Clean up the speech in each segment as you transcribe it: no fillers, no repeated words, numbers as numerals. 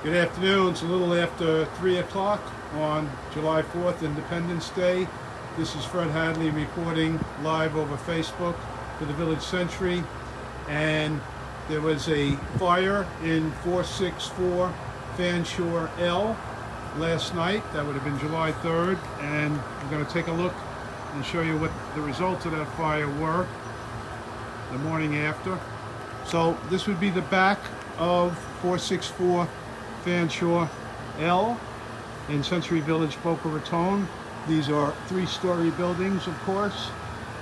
Good afternoon. It's a little after 3 o'clock on July 4th, Independence Day. This is Fred Hadley reporting live over Facebook for the Village Sentry. And there was a fire in 464 Fanshaw L last night. That would have been July 3rd. And I'm going to take a look and show you what the results of that fire were the morning after. So this would be the back of 464 Fanshaw L in Century Village, Boca Raton. These are three-story buildings, of course,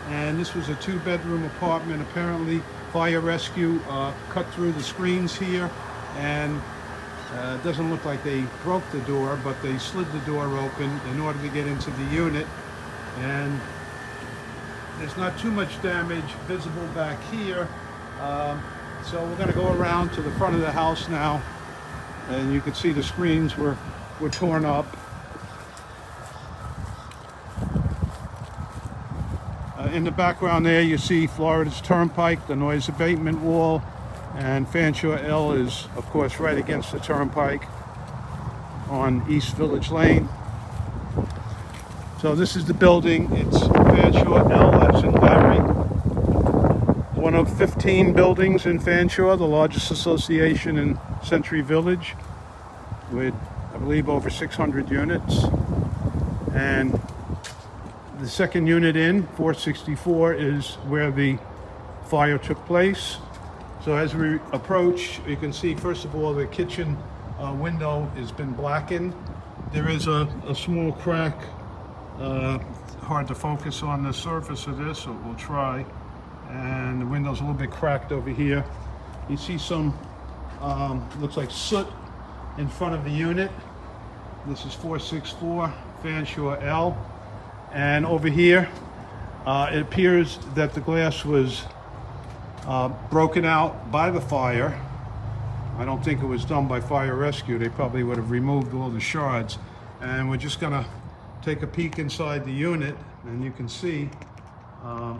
and this was a two-bedroom apartment. Apparently, fire rescue cut through the screens here, and it doesn't look like they broke the door, but they slid the door open in order to get into the unit. And there's not too much damage visible back here, so we're going to go around to the front of the house now. And you can see the screens were torn up. In the background there you see Florida's Turnpike, the noise abatement wall, and Fanshaw L is of course right against the Turnpike on East Village Lane. So this is the building. It's Fanshaw L as in Larry. One of 15 buildings in Fanshaw, the largest association in Century Village, with I believe over 600 units. And the second unit in 464 is where the fire took place. So as we approach, you can see first of all the kitchen window has been blackened. There is a small crack, hard to focus on the surface of this, so we'll try. And the window's a little bit cracked over here. You see some looks like soot in front of the unit. This is 464 Fanshaw L. And over here, it appears that the glass was broken out by the fire. I don't think it was done by fire rescue. They probably would have removed all the shards. And we're just gonna take a peek inside the unit, and you can see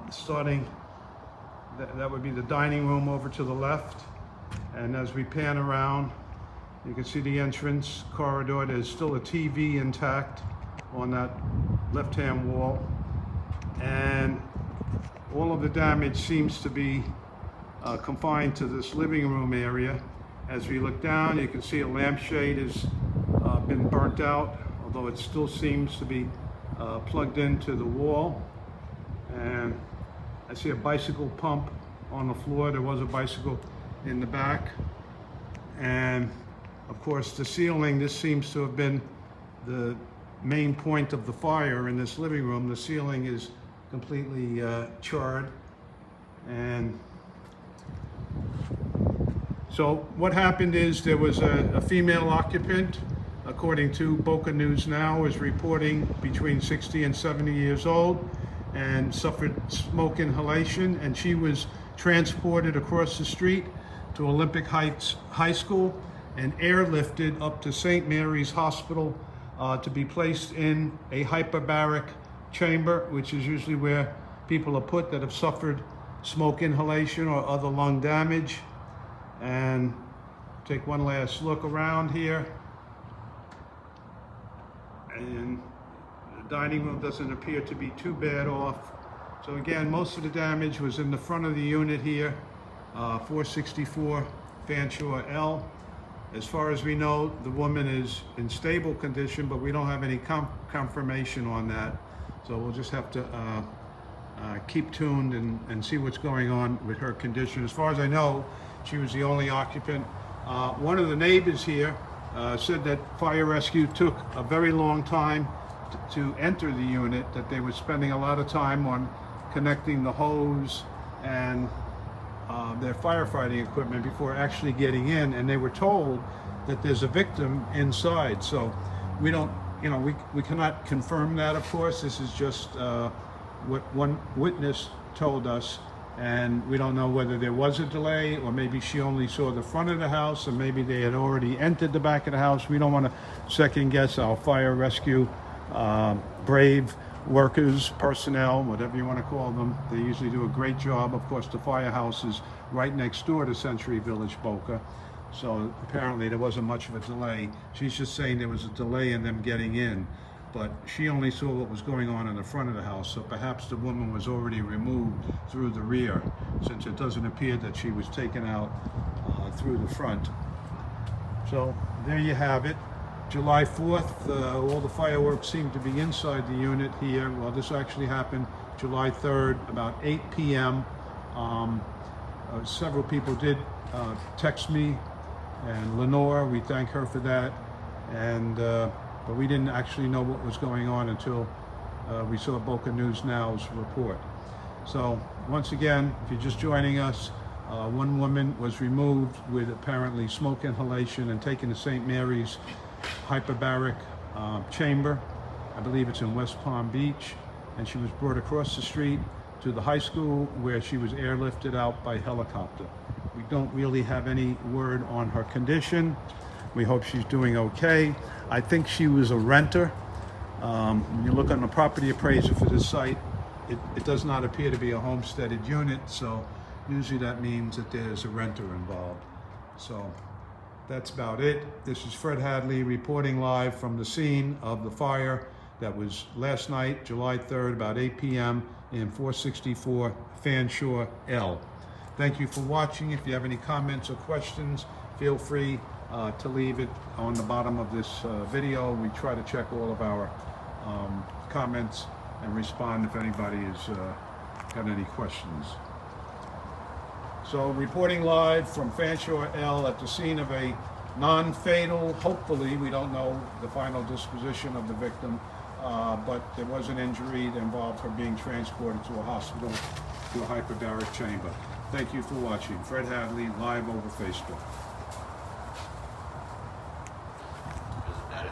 starting, that would be the dining room over to the left. And as we pan around, you can see the entrance corridor. There's still a TV intact on that left-hand wall. And all of the damage seems to be confined to this living room area. As we look down, you can see a lampshade has been burnt out, although it still seems to be plugged into the wall. And I see a bicycle pump on the floor. There was a bicycle in the back. And of course the ceiling, this seems to have been the main point of the fire in this living room. The ceiling is completely charred. And so what happened is there was a female occupant, according to Boca News Now, is reporting between 60 and 70 years old, and suffered smoke inhalation, and she was transported across the street to Olympic Heights High School and airlifted up to St. Mary's Hospital to be placed in a hyperbaric chamber, which is usually where people are put that have suffered smoke inhalation or other lung damage. And take one last look around here. And the dining room doesn't appear to be too bad off. So again, most of the damage was in the front of the unit here, 464 Fanshaw L. As far as we know, the woman is in stable condition, but we don't have any confirmation on that. So we'll just have to keep tuned and see what's going on with her condition. As far as I know, she was the only occupant. One of the neighbors here said that fire rescue took a very long time to enter the unit, that they were spending a lot of time on connecting the hose and their firefighting equipment before actually getting in, and they were told that there's a victim inside. So we don't, we cannot confirm that, of course. This is just what one witness told us, and we don't know whether there was a delay, or maybe she only saw the front of the house, or maybe they had already entered the back of the house. We don't want to second guess our fire rescue brave workers, personnel, whatever you want to call them. They usually do a great job. Of course, the firehouse is right next door to Century Village, Boca. So apparently there wasn't much of a delay. She's just saying there was a delay in them getting in, but she only saw what was going on in the front of the house, so perhaps the woman was already removed through the rear, since it doesn't appear that she was taken out through the front. So there you have it. July 4th, all the fireworks seem to be inside the unit here. Well, this actually happened July 3rd, about 8 p.m. Several people did text me, and Lenore, we thank her for that. And but we didn't actually know what was going on until we saw Boca News Now's report. So once again, if you're just joining us, one woman was removed with apparently smoke inhalation and taken to St. Mary's hyperbaric chamber. I believe it's in West Palm Beach, and she was brought across the street to the high school where she was airlifted out by helicopter. We don't really have any word on her condition. We hope she's doing okay. I think she was a renter. When you look on the property appraiser for this site, it does not appear to be a homesteaded unit, so usually that means that there's a renter involved. So that's about it. This is Fred Hadley reporting live from the scene of the fire that was last night, July 3rd, about 8 p.m. in 464 Fanshaw L. Thank you for watching. If you have any comments or questions, feel free to leave it on the bottom of this video. We try to check all of our comments and respond if anybody has got any questions. So reporting live from Fanshaw L at the scene of a non-fatal, hopefully, we don't know the final disposition of the victim, but there was an injury that involved her being transported to a hospital, to a hyperbaric chamber. Thank you for watching. Fred Hadley, live over Facebook.